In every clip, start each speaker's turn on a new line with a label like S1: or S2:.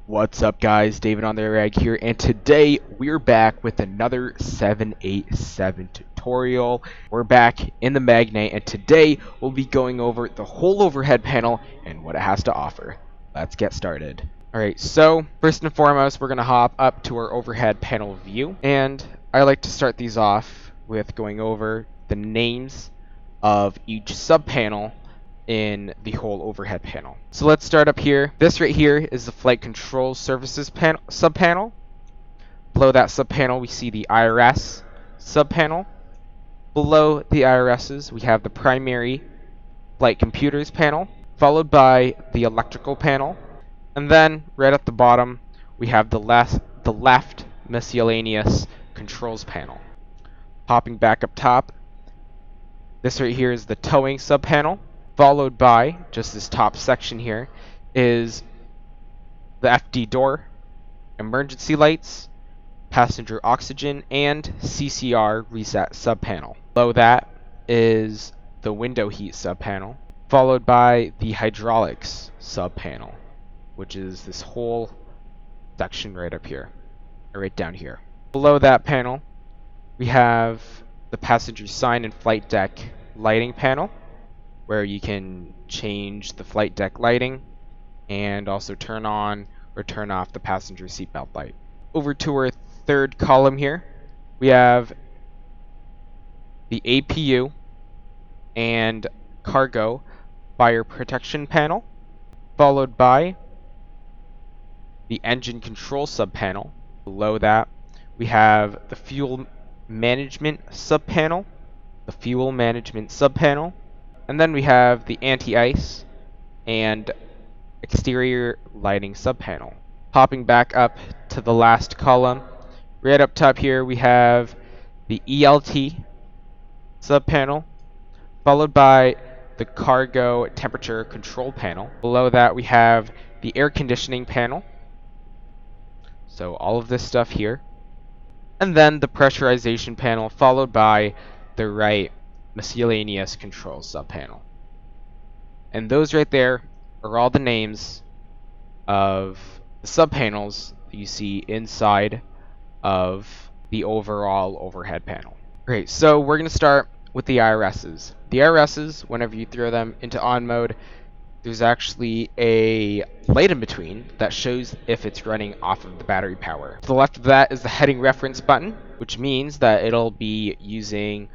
S1: What's up, guys? Davidonthereg here, and today we're back with another 787 tutorial. We're back in the Magknight, and today we'll be going over the whole overhead panel and what it has to offer. Let's get started. Alright, so first and foremost, we're going to hop up to our overhead panel view, and I like to start these off with going over the names of each subpanel in the whole overhead panel. So let's start up here. This right here is the Flight Control Services subpanel. Below that subpanel we see the IRS subpanel. Below the IRSs we have the primary flight computers panel, followed by the electrical panel, and then right at the bottom we have the left miscellaneous controls panel. Hopping back up top, this right here is the towing subpanel. Followed by, just this top section here, is the FD door, emergency lights, passenger oxygen, and CCR reset subpanel. Below that is the window heat subpanel, followed by the hydraulics subpanel, which is this whole section right up here, or right down here. Below that panel, we have the passenger sign and flight deck lighting panel, where you can change the flight deck lighting and also turn on or turn off the passenger seatbelt light. Over to our third column here, we have the APU and cargo fire protection panel, followed by the engine control subpanel. Below that, we have the fuel management subpanel, and then we have the anti-ice and exterior lighting subpanel. Hopping back up to the last column, right up top here we have the ELT subpanel, followed by the cargo temperature control panel. Below that we have the air conditioning panel, so all of this stuff here, and then the pressurization panel, followed by the right miscellaneous control subpanel. And those right there are all the names of the subpanels that you see inside of the overall overhead panel. Great, so we're going to start with the IRSs. The IRSs, whenever you throw them into on mode, there's actually a light in between that shows if it's running off of the battery power. To the left of that is the heading reference button, which means that it'll be using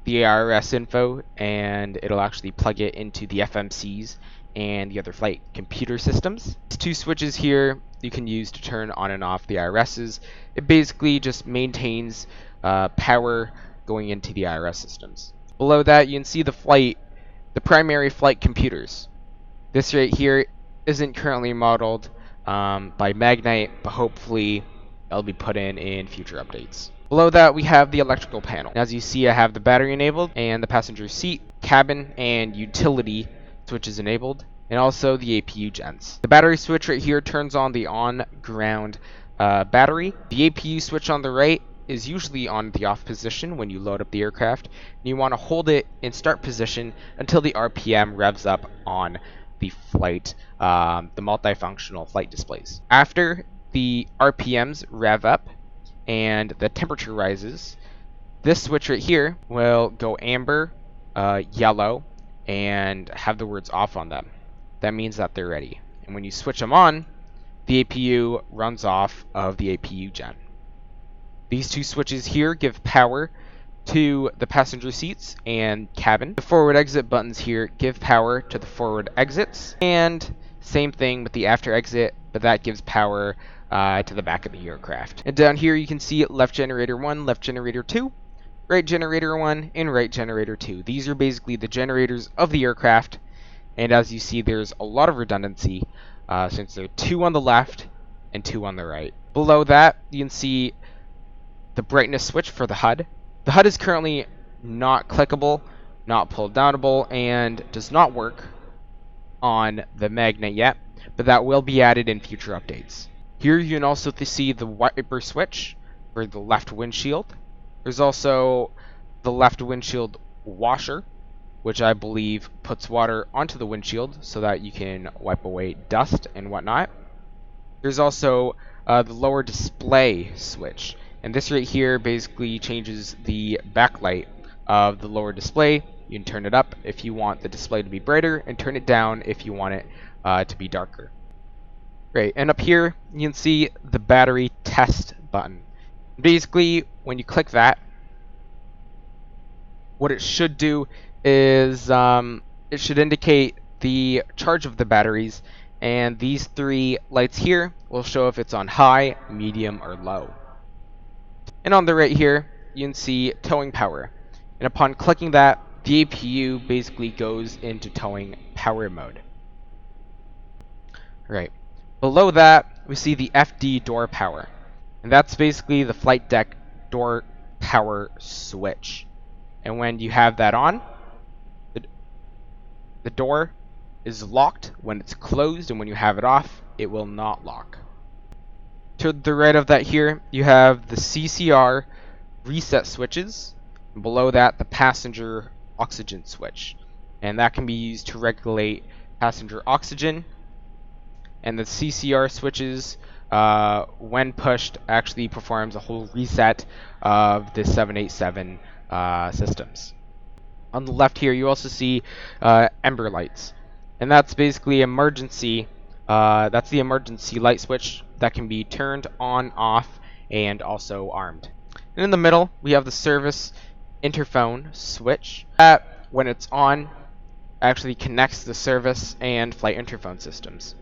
S1: the IRS info, and it'll actually plug it into the FMCs and the other flight computer systems. These two switches here you can use to turn on and off the IRSs. It basically just maintains power going into the IRS systems. Below that you can see the primary flight computers. This right here isn't currently modeled by Magknight, but hopefully it'll be put in future updates. Below that we have the electrical panel. As you see, I have the battery enabled and the passenger seat, cabin, and utility switches enabled, and also the APU gens. The battery switch right here turns on the on-ground battery. The APU switch on the right is usually on the off position when you load up the aircraft, and you want to hold it in start position until the RPM revs up on the flight, the multifunctional flight displays. After the RPMs rev up and the temperature rises, this switch right here will go amber, yellow, and have the words off on them. That means that they're ready. And when you switch them on, the APU runs off of the APU gen. These two switches here give power to the passenger seats and cabin. The forward exit buttons here give power to the forward exits, and same thing with the after exit, but that gives power to the back of the aircraft. And down here you can see left generator 1, left generator 2, right generator 1, and right generator 2. These are basically the generators of the aircraft, and as you see there's a lot of redundancy since there are 2 on the left and 2 on the right. Below that you can see the brightness switch for the HUD. The HUD is currently not clickable, not pull downable, and does not work on the Magknight yet, but that will be added in future updates. Here you can also see the wiper switch for the left windshield. There's also the left windshield washer, which I believe puts water onto the windshield so that you can wipe away dust and whatnot. There's also the lower display switch, and this right here basically changes the backlight of the lower display. You can turn it up if you want the display to be brighter, and turn it down if you want it to be darker. Great, and up here you can see the battery test button. Basically, when you click that, what it should do is it should indicate the charge of the batteries, and these three lights here will show if it's on high, medium, or low. And on the right here, you can see towing power. And upon clicking that, the APU basically goes into towing power mode. Right. Below that, we see the FD door power. And that's basically the flight deck door power switch. And when you have that on, the door is locked when it's closed, and when you have it off, it will not lock. To the right of that here, you have the CCR reset switches, and below that, the passenger oxygen switch. And that can be used to regulate passenger oxygen. And the CCR switches, when pushed, actually performs a whole reset of the 787 systems. On the left here, you also see ember lights, and that's basically emergency. That's the emergency light switch that can be turned on, off, and also armed. And in the middle, we have the service interphone switch. That, when it's on, actually connects the service and flight interphone systems.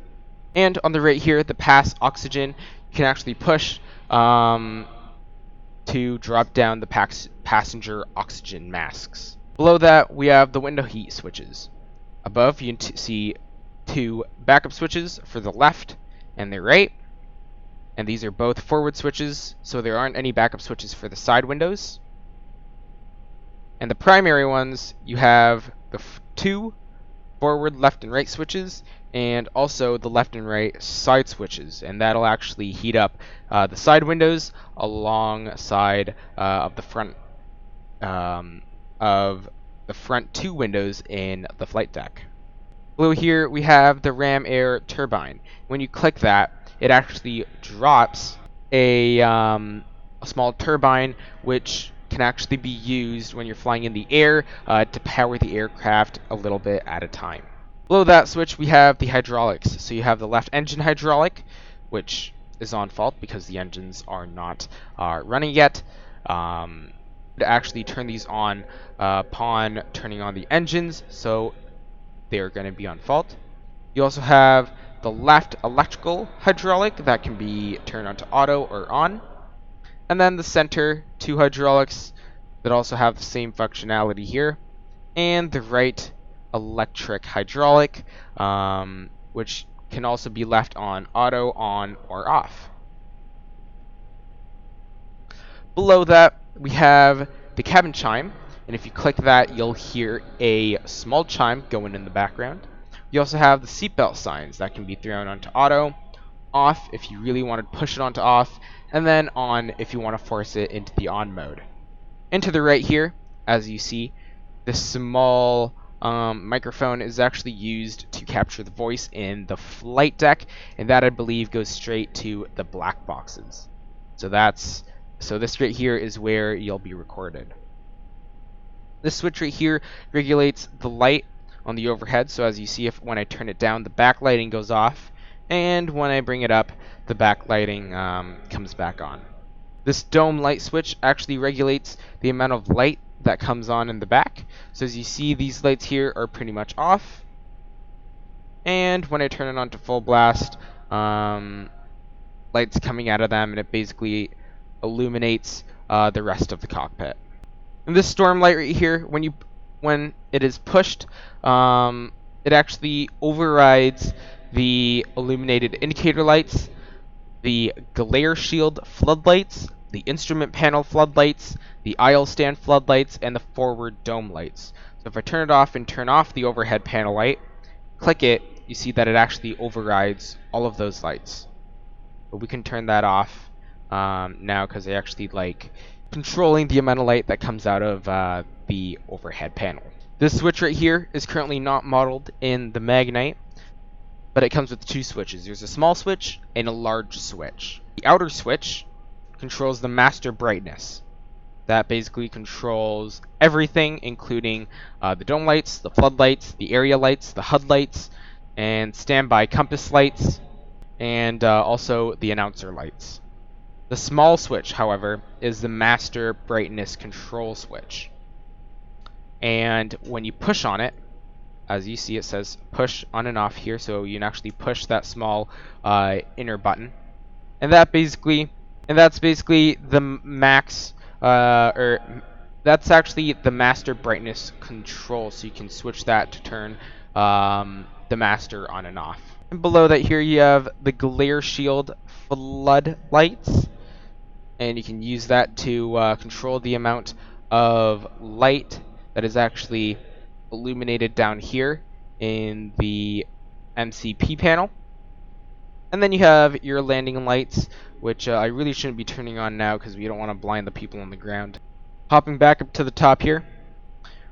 S1: And on the right here, the pass oxygen, you can actually push to drop down the passenger oxygen masks. Below that, we have the window heat switches. Above, you can see two backup switches for the left and the right. And these are both forward switches, so there aren't any backup switches for the side windows. And the primary ones, you have the two forward, left, and right switches, and also the left and right side switches. And that'll actually heat up the side windows alongside of the front two windows in the flight deck. Below here we have the ram air turbine. When you click that, it actually drops a small turbine which can actually be used when you're flying in the air to power the aircraft a little bit at a time. Below that switch we have the hydraulics. So you have the left engine hydraulic, which is on fault because the engines are not running yet. To actually turn these on upon turning on the engines, so they're going to be on fault. You also have the left electrical hydraulic that can be turned on to auto or on, and then the center two hydraulics that also have the same functionality here, and the right electric hydraulic, which can also be left on auto, on, or off. Below that, we have the cabin chime, and if you click that, you'll hear a small chime going in the background. You also have the seatbelt signs that can be thrown onto auto, off if you really want to push it onto off, and then on if you want to force it into the on mode. And to the right here, as you see, this small microphone is actually used to capture the voice in the flight deck, and that I believe goes straight to the black boxes. So this right here is where you'll be recorded. This switch right here regulates the light on the overhead, so as you see, when I turn it down, the backlighting goes off, and when I bring it up, the backlighting comes back on. This dome light switch actually regulates the amount of light that comes on in the back. So as you see, these lights here are pretty much off, and when I turn it on to full blast, lights coming out of them, and it basically illuminates the rest of the cockpit. And this storm light right here, when it is pushed, it actually overrides the illuminated indicator lights, the glare shield floodlights, the instrument panel floodlights, the aisle stand floodlights, and the forward dome lights. So if I turn it off and turn off the overhead panel light, click it, you see that it actually overrides all of those lights. But we can turn that off now because I actually like controlling the amount of light that comes out of the overhead panel. This switch right here is currently not modeled in the Magknight. but it comes with two switches. There's a small switch and a large switch. The outer switch controls the master brightness. That basically controls everything, including the dome lights, the floodlights, the area lights, the HUD lights, and standby compass lights, and also the announcer lights. The small switch, however, is the master brightness control switch. And when you push on it, as you see, it says push on and off here, so you can actually push that small inner button. And that's basically the max, or that's actually the master brightness control, so you can switch that to turn the master on and off. And below that here you have the glare shield floodlights, and you can use that to control the amount of light that is actually illuminated down here in the MCP panel. And then you have your landing lights, which I really shouldn't be turning on now because we don't want to blind the people on the ground. Hopping back up to the top here,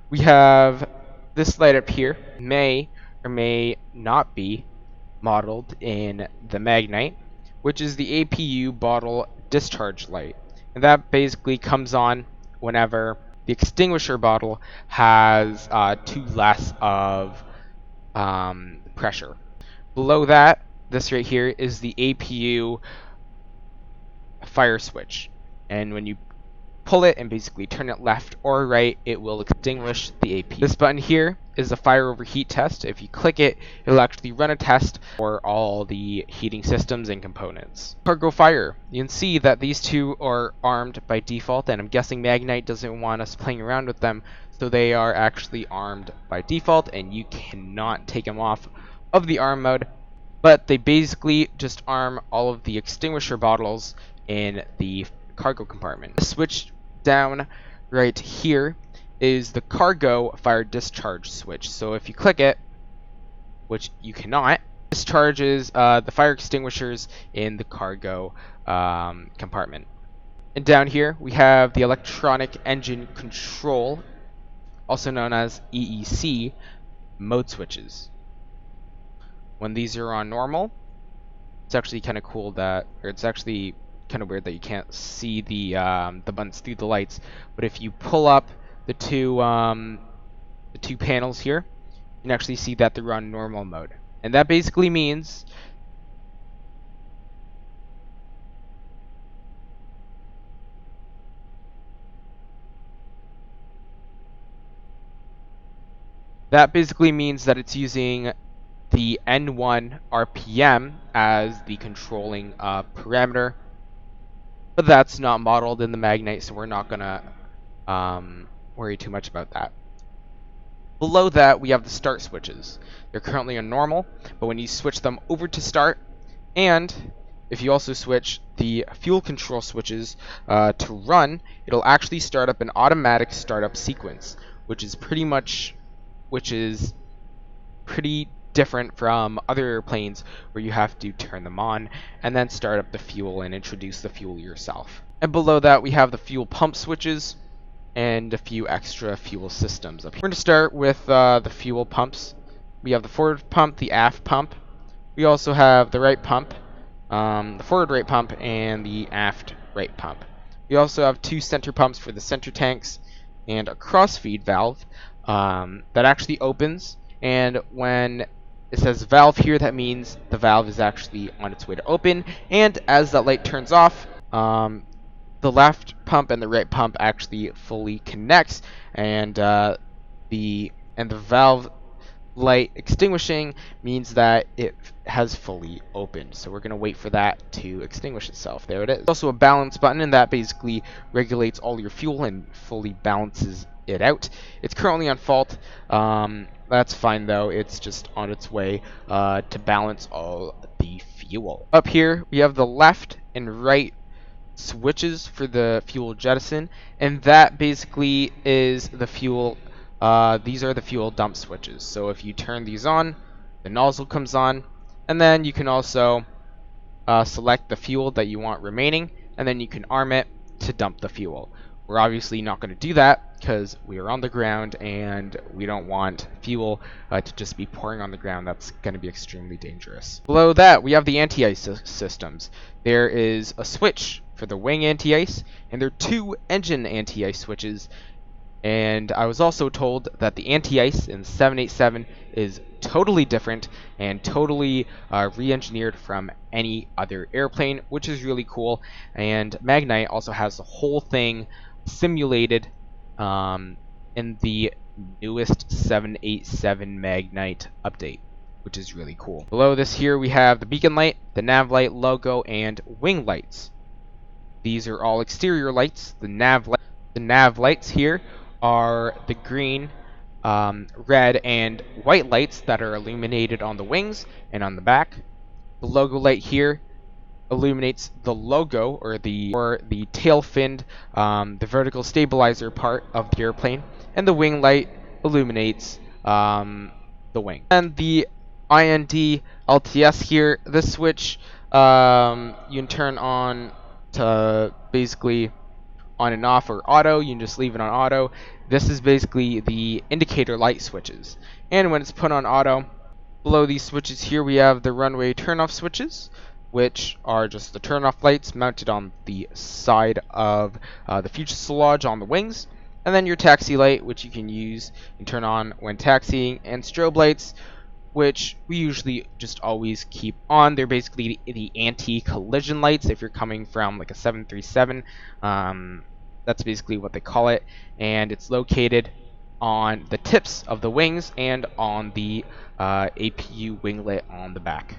S1: we have this light up here. May or may not be modeled in the Magknight, which is the APU bottle discharge light. And that basically comes on whenever the extinguisher bottle has too less of pressure. Below that, this right here is the APU fire switch, and when you pull it and basically turn it left or right, it will extinguish the APU. This button here is a fire overheat test. If you click it, it'll actually run a test for all the heating systems and components. Cargo fire. You can see that these two are armed by default, and I'm guessing Magknight doesn't want us playing around with them, so they are actually armed by default, and you cannot take them off of the arm mode. But they basically just arm all of the extinguisher bottles in the cargo compartment. The switch down right here is the cargo fire discharge switch. So if you click it, which you cannot, discharges the fire extinguishers in the cargo compartment. And down here we have the electronic engine control, also known as EEC, mode switches. When these are on normal, it's actually kind of cool that, or it's actually kind of weird that you can't see the buttons through the lights. But if you pull up the two panels here, you can actually see that they're on normal mode, and that basically means that it's using the N1 RPM as the controlling parameter, but that's not modeled in the Magknight, so we're not gonna worry too much about that. Below that, we have the start switches. They're currently on normal, but when you switch them over to start, and if you also switch the fuel control switches to run, it'll actually start up an automatic startup sequence, which is pretty different from other airplanes where you have to turn them on and then start up the fuel and introduce the fuel yourself. And below that, we have the fuel pump switches and a few extra fuel systems up here. We're going to start with the fuel pumps. We have the forward pump, the aft pump. We also have the right pump, the forward right pump, and the aft right pump. We also have two center pumps for the center tanks and a crossfeed valve that actually opens, and when it says valve here, that means the valve is actually on its way to open, and as that light turns off, the left pump and the right pump actually fully connects, and the valve light extinguishing means that it has fully opened. So we're going to wait for that to extinguish itself. There it is. There's also a balance button, and that basically regulates all your fuel and fully balances it out. It's currently on fault. That's fine though, it's just on its way to balance all the fuel. Up here we have the left and right switches for the fuel jettison, and that basically is the fuel, these are the fuel dump switches. So if you turn these on, the nozzle comes on, and then you can also select the fuel that you want remaining, and then you can arm it to dump the fuel. We're obviously not going to do that because we are on the ground and we don't want fuel to just be pouring on the ground. That's going to be extremely dangerous. Below that, we have the anti-ice systems. There is a switch for the wing anti-ice, and there are 2 engine anti-ice switches. And I was also told that the anti-ice in 787 is totally different and totally re-engineered from any other airplane, which is really cool. And Magknight also has the whole thing simulated in the newest 787 Magknight update, which is really cool. Below this here we have the beacon light, the nav light logo, and wing lights. These are all exterior lights. The nav lights here are the green, red, and white lights that are illuminated on the wings and on the back. The logo light here illuminates the logo or the tail fin, the vertical stabilizer part of the airplane, and the wing light illuminates the wing. And the IND LTS here, this switch you can turn on to basically on and off or auto. You can just leave it on auto. This is basically the indicator light switches. And when it's put on auto, below these switches here we have the runway turn-off switches, which are just the turn-off lights mounted on the side of the fuselage on the wings. And then your taxi light, which you can use and turn on when taxiing, and strobe lights, which we usually just always keep on. They're basically the anti-collision lights if you're coming from like a 737. That's basically what they call it, and it's located on the tips of the wings and on the APU winglet on the back.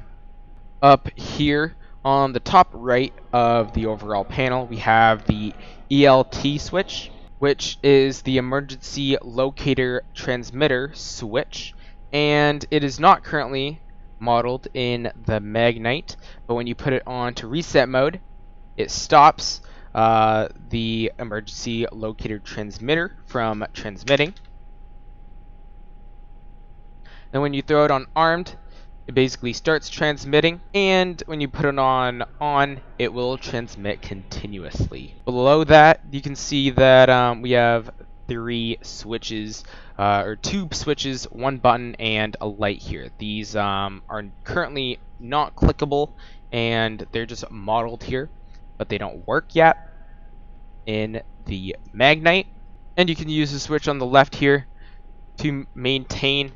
S1: Up here on the top right of the overall panel, we have the ELT switch, which is the emergency locator transmitter switch, and it is not currently modeled in the Magknight, but when you put it on to reset mode, it stops the emergency locator transmitter from transmitting. And when you throw it on armed, it basically starts transmitting, and when you put it on, it will transmit continuously. Below that, you can see that we have 3 switches, or 2 switches, 1 button, and a light here. These are currently not clickable, and they're just modeled here, but they don't work yet in the Magknight. And you can use the switch on the left here to maintain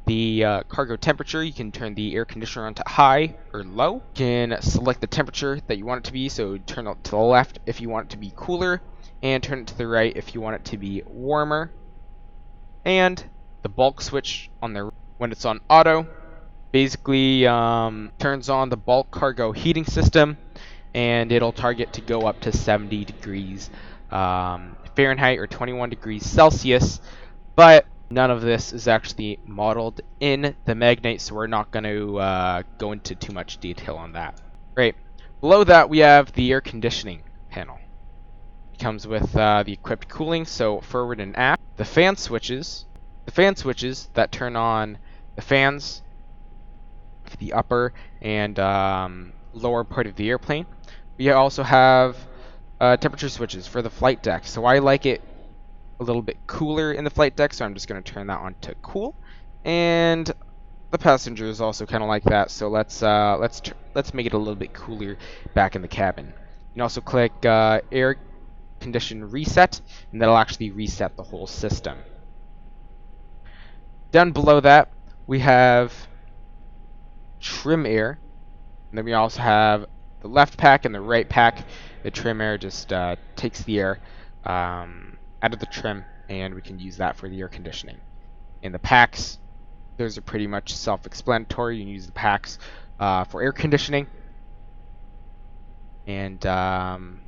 S1: the cargo temperature. You can turn the air conditioner on to high or low. You can select the temperature that you want it to be, so turn it to the left if you want it to be cooler, and turn it to the right if you want it to be warmer. And the bulk switch on the when it's on auto basically turns on the bulk cargo heating system, and it'll target to go up to 70 degrees Fahrenheit or 21 degrees Celsius, but none of this is actually modeled in the Magknight, so we're not going to go into too much detail on that. Right. Below that, we have the air conditioning panel. It comes with the equipped cooling, so forward and aft. The fan switches that turn on the fans, the upper and lower part of the airplane. We also have temperature switches for the flight deck. So I like it a little bit cooler in the flight deck, so I'm just going to turn that on to cool. And the passenger is also kind of like that, so let's make it a little bit cooler back in the cabin. You can also click air condition reset, and that'll actually reset the whole system. Down below that, we have trim air, and then we also have the left pack and the right pack. The trim air just takes the air out of the trim, and we can use that for the air conditioning. And the packs, those are pretty much self-explanatory. You can use the packs for air conditioning. And down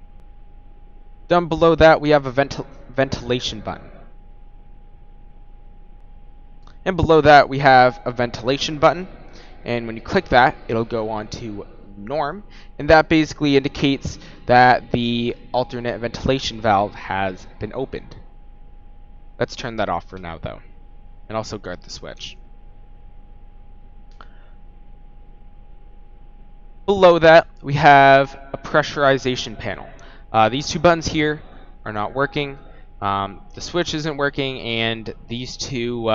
S1: below that, we have a ventilation button. And below that, we have a ventilation button. And when you click that, it'll go on to norm, and that basically indicates that the alternate ventilation valve has been opened. Let's turn that off for now, though, and also guard the switch. Below that, we have a pressurization panel. These 2 buttons here are not working. The switch isn't working, and these two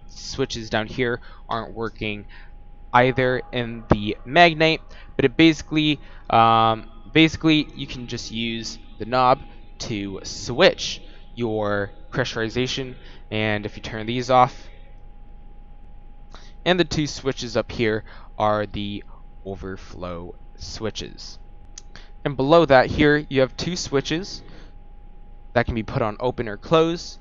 S1: switches down here aren't working either in the Magknight. But it basically you can just use the knob to switch your pressurization, and if you turn these off, and the two switches up here are the overflow switches. And below that here you have two switches that can be put on open or close,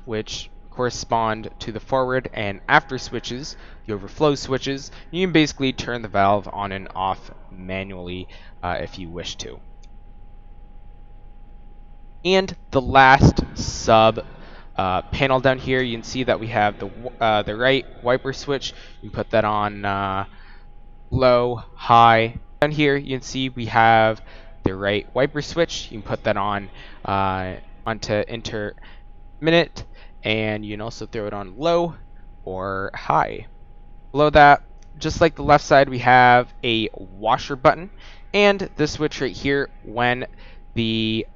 S1: which correspond to the forward and after switches, the overflow switches. You can basically turn the valve on and off manually if you wish to. And the last sub panel down here, you can see that we have the right wiper switch. You can put that on low, high. Down here you can see we have the right wiper switch. You can put that on onto intermittent, and you can also throw it on low or high. Below that, just like the left side, we have a washer button, and this switch right here when the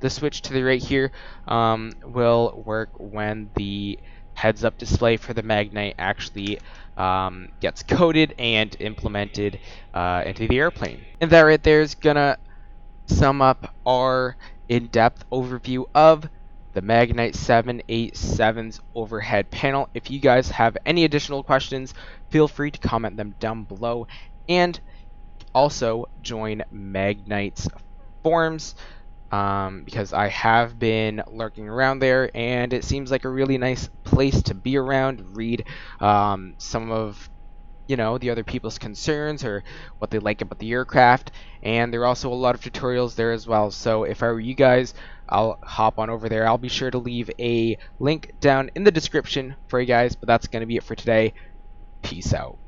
S1: switch to the right here will work when the heads-up display for the Magknight actually gets coded and implemented into the airplane. And that right there is gonna sum up our in-depth overview of the Magknight 787's overhead panel. If you guys have any additional questions, feel free to comment them down below, and also join Magknight's forums, because I have been lurking around there, and it seems like a really nice place to be around, read some of the other people's concerns or what they like about the aircraft, and there are also a lot of tutorials there as well. So if I were you guys, I'll hop on over there. I'll be sure to leave a link down in the description for you guys, but that's going to be it for today. Peace out.